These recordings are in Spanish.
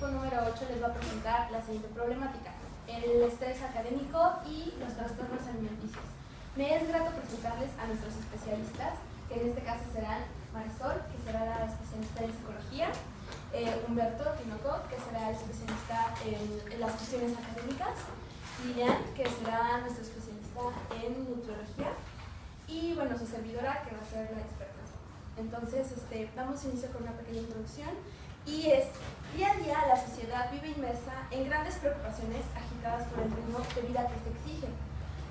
grupo número 8 les va a presentar la siguiente problemática: el estrés académico y los trastornos alimenticios. Me es grato presentarles a nuestros especialistas, que en este caso serán Marisol, que será la especialista en psicología, Humberto Tinoco, que será el especialista en las cuestiones académicas, Lilian, que será nuestra especialista en nutriología, y bueno, su servidora, que va a ser la experta. Entonces, damos inicio con una pequeña introducción, y es: día a día la sociedad vive inmersa en grandes preocupaciones agitadas por el ritmo de vida que se exige.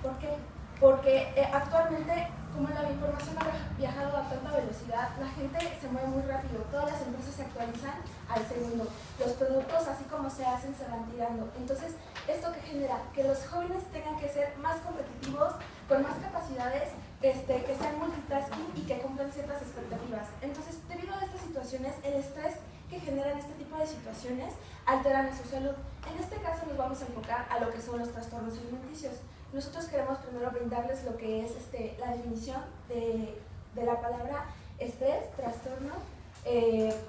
¿Por qué? Porque actualmente, como la información ha viajado a tanta velocidad, la gente se mueve muy rápido, todas las empresas se actualizan al segundo, los productos así como se hacen se van tirando. Entonces, ¿esto qué genera? Que los jóvenes tengan que ser más competitivos, con más capacidades, que sean multitasking y que cumplan ciertas expectativas. Entonces, debido a estas situaciones, el estrés que generan este tipo de situaciones alteran a su salud. En este caso nos vamos a enfocar a lo que son los trastornos alimenticios. Nosotros queremos primero brindarles lo que es la definición de la palabra estrés, trastorno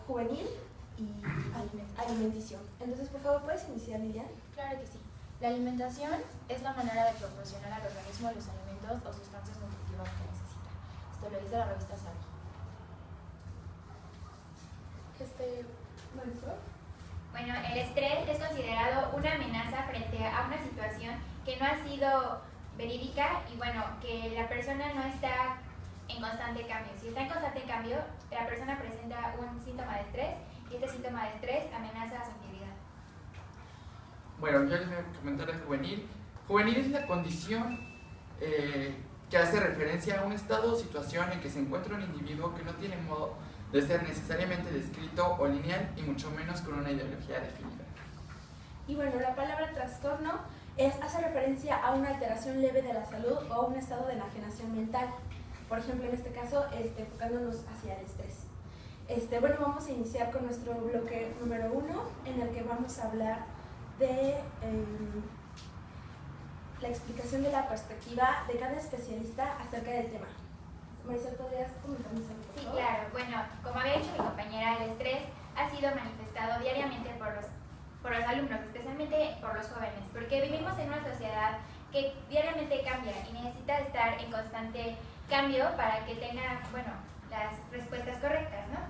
juvenil y alimenticio. Entonces, por favor, ¿puedes iniciar, Lilian? Claro que sí. La alimentación es la manera de proporcionar al organismo los alimentos o sustancias nutritivas que necesita. Esto lo dice la revista Salud. Marisol. Bueno, el estrés es considerado una amenaza frente a una situación que no ha sido verídica y bueno, que la persona no está en constante cambio. Si está en constante cambio, la persona presenta un síntoma de estrés y este síntoma de estrés amenaza a su integridad. Bueno, yo les voy a comentar de juvenil. Juvenil es la condición que hace referencia a un estado o situación en que se encuentra un individuo que no tiene modo de ser necesariamente descrito o lineal y mucho menos con una ideología definida. Y bueno, la palabra trastorno hace referencia a una alteración leve de la salud o a un estado de enajenación mental. Por ejemplo, en este caso, enfocándonos hacia el estrés. Bueno, vamos a iniciar con nuestro bloque número 1, en el que vamos a hablar de la explicación de la perspectiva de cada especialista acerca del tema. Marisol, ¿podrías comentarnos algo? Sí, claro. Bueno, como había dicho mi compañera, el estrés ha sido manifestado diariamente por los alumnos, especialmente por los jóvenes, porque vivimos en una sociedad que diariamente cambia y necesita estar en constante cambio para que tenga, bueno, las respuestas correctas, ¿no?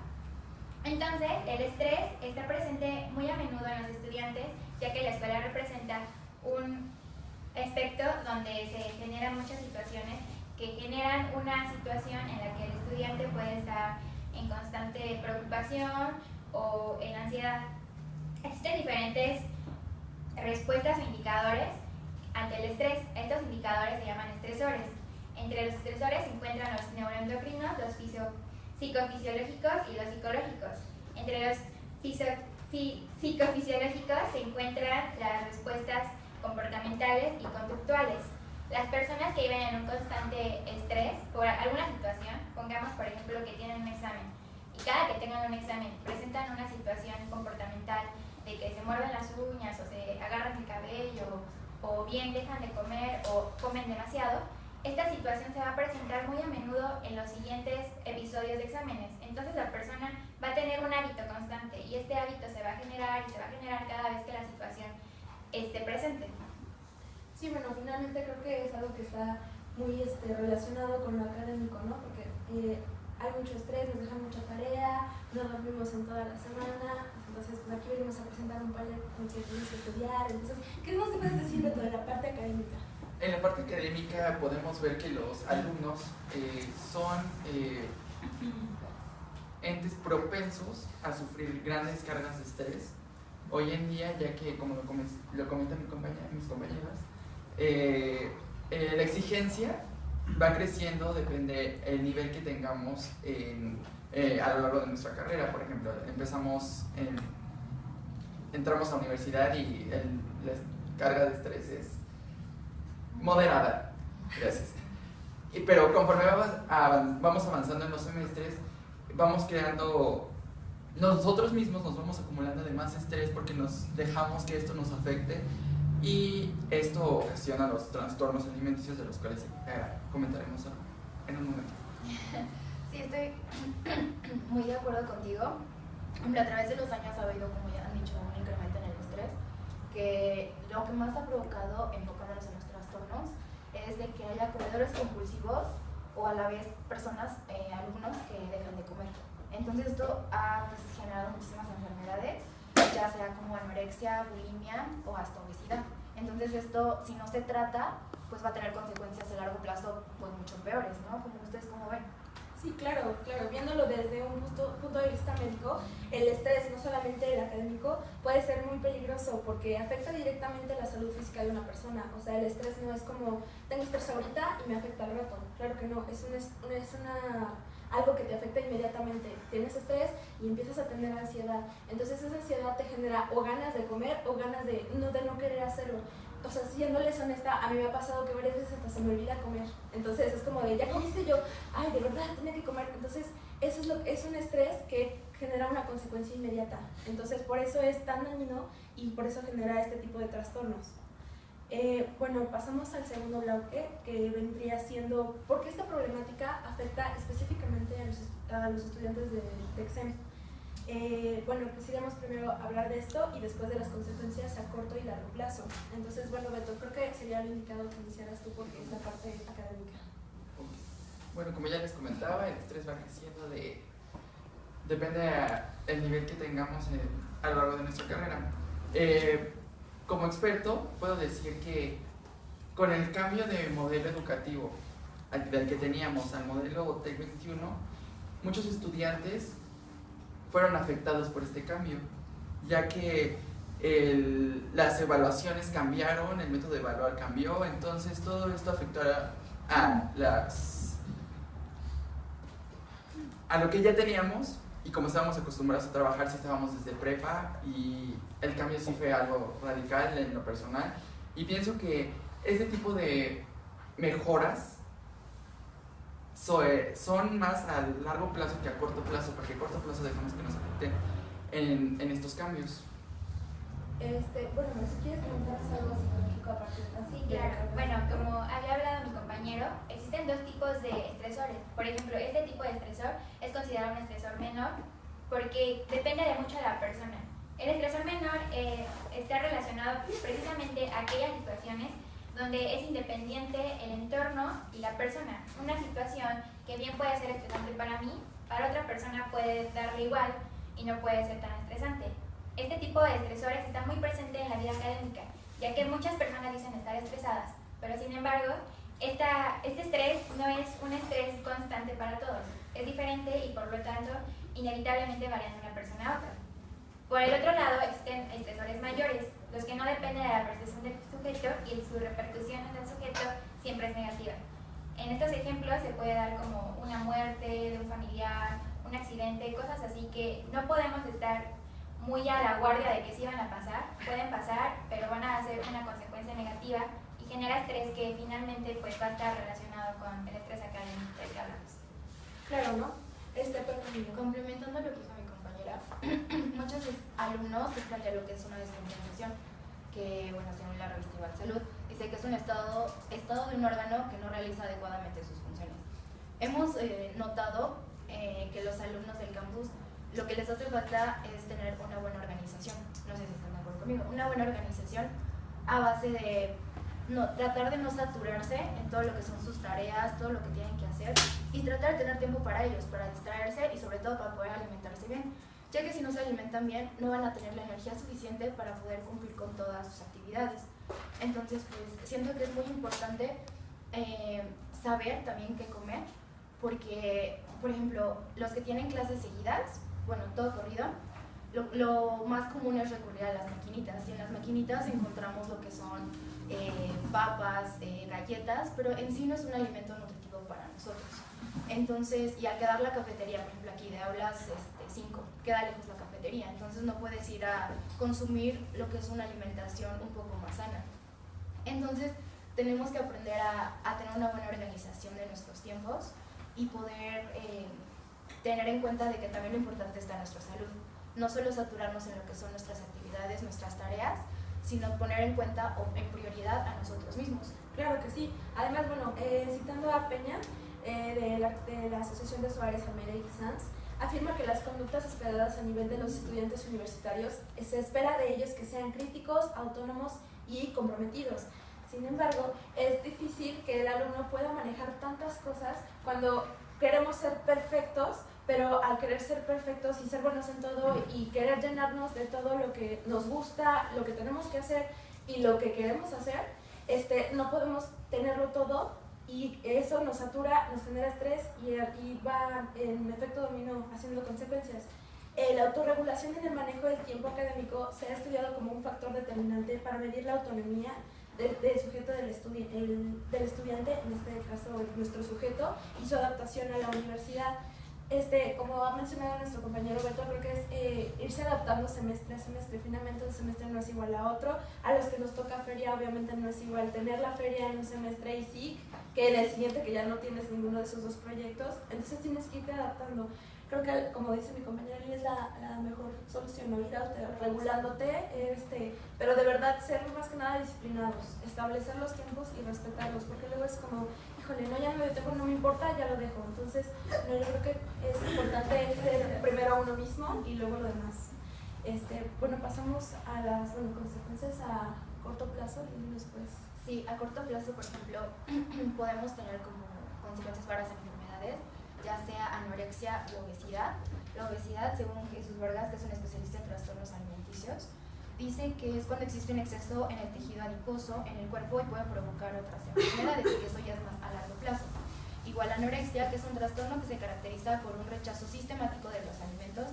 Entonces, el estrés está presente muy a menudo en los estudiantes, ya que la escuela representa un aspecto donde se generan muchas situaciones que generan una situación en la que el estudiante puede estar en constante preocupación o en ansiedad. Existen diferentes respuestas o indicadores ante el estrés. Estos indicadores se llaman estresores. Entre los estresores se encuentran los neuroendocrinos, los psicofisiológicos y los psicológicos. Entre los psicofisiológicos se encuentran las respuestas comportamentales y conductuales. Las personas que viven en un constante estrés por alguna situación, pongamos por ejemplo que tienen un examen, y cada que tengan un examen presentan una situación comportamental de que se muerden las uñas o se agarran el cabello o bien dejan de comer o comen demasiado, esta situación se va a presentar muy a menudo en los siguientes episodios de exámenes. Entonces la persona va a tener un hábito constante y este hábito se va a generar y se va a generar cada vez que la situación esté presente. Sí, bueno, finalmente creo que es algo que está muy relacionado con lo académico, ¿no? Porque hay mucho estrés, nos dejan mucha tarea, no dormimos en toda la semana, entonces pues, aquí venimos a presentar un panel con que tenemos que estudiar. Entonces, ¿qué nos puedes decir de toda la parte académica? En la parte académica podemos ver que los alumnos son entes propensos a sufrir grandes cargas de estrés. Hoy en día, ya que como lo comentan mis compañeras, la exigencia va creciendo, depende del nivel que tengamos a lo largo de nuestra carrera. Por ejemplo, entramos a universidad y la carga de estrés es moderada, gracias. Pero conforme vamos avanzando en los semestres, vamos creando, nosotros mismos nos vamos acumulando de más estrés porque nos dejamos que esto nos afecte y esto ocasiona los trastornos alimenticios de los cuales comentaremos en un momento. Sí, estoy muy de acuerdo contigo. A través de los años ha habido, como ya han dicho, un incremento lo que más ha provocado, enfocándonos en los trastornos, es de que haya comedores compulsivos o a la vez personas, alumnos que dejan de comer. Entonces esto ha pues, generado muchísimas enfermedades, ya sea como anorexia, bulimia o hasta obesidad. Entonces esto, si no se trata, pues va a tener consecuencias a largo plazo pues mucho peores, ¿no? Como ustedes cómo ven. Sí, claro, viéndolo desde un punto de vista médico, el estrés, no solamente el académico, puede ser muy peligroso porque afecta directamente la salud física de una persona. O sea, el estrés no es como, tengo estrés ahorita y me afecta al rato. Claro que no, es algo que te afecta inmediatamente. Tienes estrés y empiezas a tener ansiedad. Entonces esa ansiedad te genera o ganas de comer o ganas de no querer hacerlo. O sea, siéndoles honesta, a mí me ha pasado que varias veces hasta se me olvida comer. Entonces es como de, ya comiste, yo, ay, de verdad, tenía que comer. Entonces eso es un estrés que genera una consecuencia inmediata. Entonces por eso es tan dañino y por eso genera este tipo de trastornos. Bueno, pasamos al segundo bloque, que vendría siendo por qué esta problemática afecta específicamente a los estudiantes de examen. Bueno, pues iremos primero a hablar de esto y después de las consecuencias a corto y largo plazo. Entonces, bueno, Beto, creo que sería lo indicado que iniciaras tú porque es la parte académica. Bueno, como ya les comentaba, el estrés va creciendo depende del nivel que tengamos a lo largo de nuestra carrera. Como experto, puedo decir que con el cambio de modelo educativo del que teníamos al modelo TEC 21, muchos estudiantes fueron afectados por este cambio, ya que las evaluaciones cambiaron, el método de evaluar cambió, entonces todo esto afectó a lo que ya teníamos y como estábamos acostumbrados a trabajar si estábamos desde prepa, y el cambio sí fue algo radical en lo personal, y pienso que este tipo de mejoras son más a largo plazo que a corto plazo, porque a corto plazo dejamos que nos afecten en estos cambios. Bueno, si quieres comentar algo psicológico aparte de Sí, claro. Bueno, como había hablado mi compañero, existen dos tipos de estresores. Por ejemplo, este tipo de estresor es considerado un estresor menor porque depende de mucho de la persona. El estresor menor está relacionado precisamente a aquellas situaciones donde es independiente el entorno y la persona. Una situación que bien puede ser estresante para mí, para otra persona puede darle igual y no puede ser tan estresante. Este tipo de estresores está muy presente en la vida académica, ya que muchas personas dicen estar estresadas, pero sin embargo, este estrés no es un estrés constante para todos, es diferente y por lo tanto, inevitablemente varía de una persona a otra. Por el otro lado, existen estresores mayores, los que no dependen de la percepción del sujeto y su repercusión en el sujeto siempre es negativa. En estos ejemplos se puede dar como una muerte de un familiar, un accidente, cosas así que no podemos estar muy a la guardia de que sí van a pasar, pueden pasar, pero van a ser una consecuencia negativa y genera estrés que finalmente pues va a estar relacionado con el estrés académico del que hablamos. Claro, ¿no? Complementando lo que hizo mi compañera, muchos alumnos plantean lo que es una descompensación, que bueno, según la revista Igual Salud, dice que es un estado de un órgano que no realiza adecuadamente sus funciones. Hemos notado que los alumnos del campus lo que les hace falta es tener una buena organización. No sé si están de acuerdo conmigo. Una buena organización a base de tratar de no saturarse en todo lo que son sus tareas, todo lo que tienen que hacer, y tratar de tener tiempo para ellos, para distraerse y sobre todo para poder alimentarse bien, ya que si no se alimentan bien no van a tener la energía suficiente para poder cumplir con todas sus actividades. Entonces pues siento que es muy importante saber también qué comer, porque por ejemplo los que tienen clases seguidas, bueno, todo corrido, lo más común es recurrir a las maquinitas, y en las maquinitas encontramos lo que son papas, galletas, pero en sí no es un alimento nutritivo para nosotros. Entonces, y al quedar la cafetería, por ejemplo aquí de aulas 5, queda lejos la cafetería, entonces no puedes ir a consumir lo que es una alimentación un poco más sana. Entonces tenemos que aprender a tener una buena organización de nuestros tiempos y poder tener en cuenta de que también lo importante está nuestra salud. No solo saturarnos en lo que son nuestras actividades, nuestras tareas, sino poner en cuenta o en prioridad a nosotros mismos. Claro que sí. Además, bueno, citando a Peña, de la Asociación de Usuarios Americ Sans, afirma que las conductas esperadas a nivel de los estudiantes universitarios se espera de ellos que sean críticos, autónomos y comprometidos. Sin embargo, es difícil que el alumno pueda manejar tantas cosas cuando queremos ser perfectos, pero al querer ser perfectos y ser buenos en todo y querer llenarnos de todo lo que nos gusta, lo que tenemos que hacer y lo que queremos hacer, no podemos tenerlo todo y eso nos satura, nos genera estrés y va en efecto dominó haciendo consecuencias. La autorregulación en el manejo del tiempo académico se ha estudiado como un factor determinante para medir la autonomía del sujeto del estudiante, en este caso nuestro sujeto, y su adaptación a la universidad. Como ha mencionado nuestro compañero Beto, creo que es irse adaptando semestre a semestre. Finalmente un semestre no es igual a otro. A los que nos toca feria obviamente no es igual tener la feria en un semestre y sí, que en el siguiente que ya no tienes ninguno de esos dos proyectos. Entonces tienes que irte adaptando. Creo que, como dice mi compañera, es la mejor solución, ¿no? Ir regulándote, pero de verdad ser más que nada disciplinados, establecer los tiempos y respetarlos, porque luego es como, híjole, no, ya no lo tengo, no me importa, ya lo dejo. Entonces, no, yo creo que es importante ser primero a uno mismo y luego lo demás. Bueno, pasamos a las consecuencias a corto plazo y después. Sí, a corto plazo, por ejemplo, podemos tener como consecuencias varias enfermedades, ya sea anorexia u obesidad. La obesidad, según Jesús Vargas, que es un especialista en trastornos alimenticios, dice que es cuando existe un exceso en el tejido adiposo en el cuerpo y puede provocar otras enfermedades, y eso ya es más a largo plazo. Igual anorexia, que es un trastorno que se caracteriza por un rechazo sistemático de los alimentos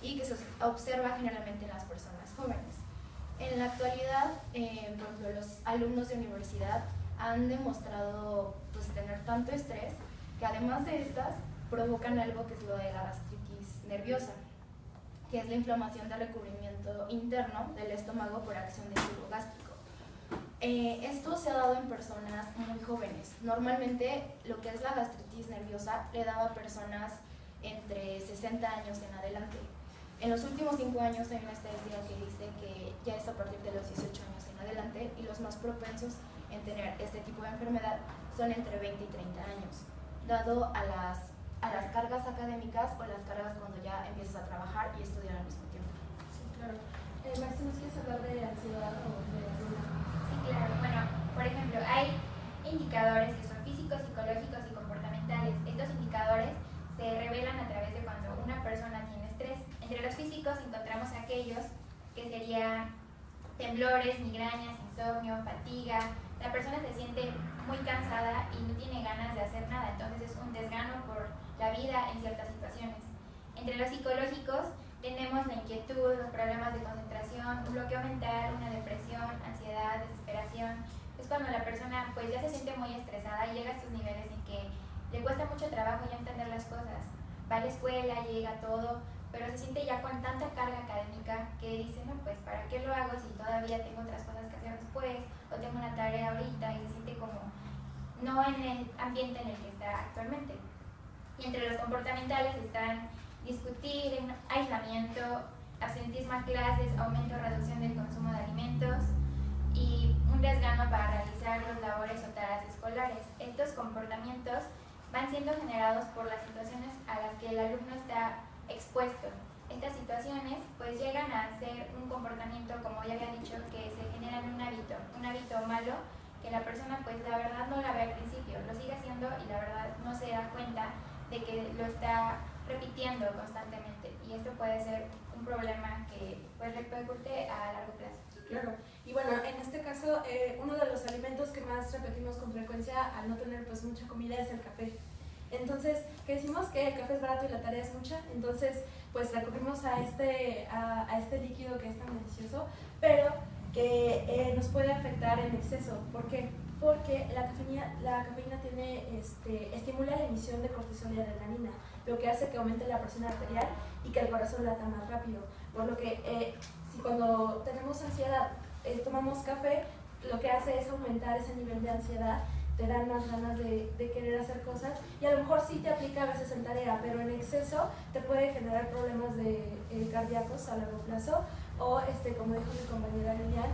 y que se observa generalmente en las personas jóvenes. En la actualidad, por ejemplo, los alumnos de universidad han demostrado tener tanto estrés que además de estas provocan algo que es lo de la gastritis nerviosa, que es la inflamación del recubrimiento interno del estómago por acción del tubo gástrico. Esto se ha dado en personas muy jóvenes. Normalmente lo que es la gastritis nerviosa le daba a personas entre 60 años en adelante. En los últimos 5 años hay una estadística que dice que ya es a partir de los 18 años en adelante y los más propensos en tener este tipo de enfermedad son entre 20 y 30 años, dado a las cargas académicas o las cargas cuando ya empiezas a trabajar y estudiar al mismo tiempo. Sí, claro. Marcia, ¿nos quieres hablar de ansiedad o de alguna? Sí, claro. Bueno, por ejemplo, hay indicadores que son físicos, psicológicos y comportamentales. Estos indicadores se revelan a través de cuando una persona tiene estrés. Entre los físicos encontramos aquellos que serían temblores, migrañas, insomnio, fatiga. La persona se siente muy cansada y no tiene ganas de hacer nada, entonces es un desgano por la vida en ciertas situaciones. Entre los psicológicos tenemos la inquietud, los problemas de concentración, un bloqueo mental, una depresión, ansiedad, desesperación. Es cuando la persona pues ya se siente muy estresada y llega a estos niveles en que le cuesta mucho trabajo ya entender las cosas. Va a la escuela, llega todo, pero se siente ya con tanta carga académica que dice, no, pues ¿para qué lo hago si todavía tengo otras cosas que hacer después o tengo una tarea ahorita? Y se siente como no en el ambiente en el que está actualmente. Y entre los comportamentales están discutir, aislamiento, absentismo a clases, aumento o reducción del consumo de alimentos y un desgano para realizar las labores o tareas escolares. Estos comportamientos van siendo generados por las situaciones a las que el alumno está expuesto. Estas situaciones pues llegan a ser un comportamiento, como ya había dicho, que se genera en un hábito malo que la persona pues la verdad no la ve al principio, lo sigue haciendo y la verdad no se da cuenta de que lo está repitiendo constantemente y esto puede ser un problema que pues repercute a largo plazo. Claro, y bueno, en este caso uno de los alimentos que más repetimos con frecuencia al no tener pues mucha comida es el café. Entonces, ¿qué decimos? Que el café es barato y la tarea es mucha, entonces pues recurrimos a este líquido que es tan delicioso, pero que nos puede afectar en exceso. ¿Por qué? Porque la cafeína estimula la emisión de cortisol y adrenalina, lo que hace que aumente la presión arterial y que el corazón lata más rápido. Por lo que si cuando tenemos ansiedad tomamos café, lo que hace es aumentar ese nivel de ansiedad, te dan más ganas de querer hacer cosas y a lo mejor sí te aplica a veces en tarea, pero en exceso te puede generar problemas cardíacos a largo plazo o, como dijo mi compañera Lilian,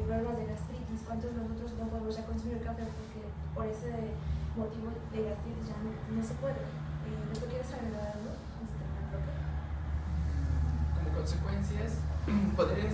problemas de gastritis. ¿Cuántos de nosotros no podemos ya consumir café porque por ese motivo de gastritis ya no se puede? ¿No te quieres agregar algo? consecuencias, podría decir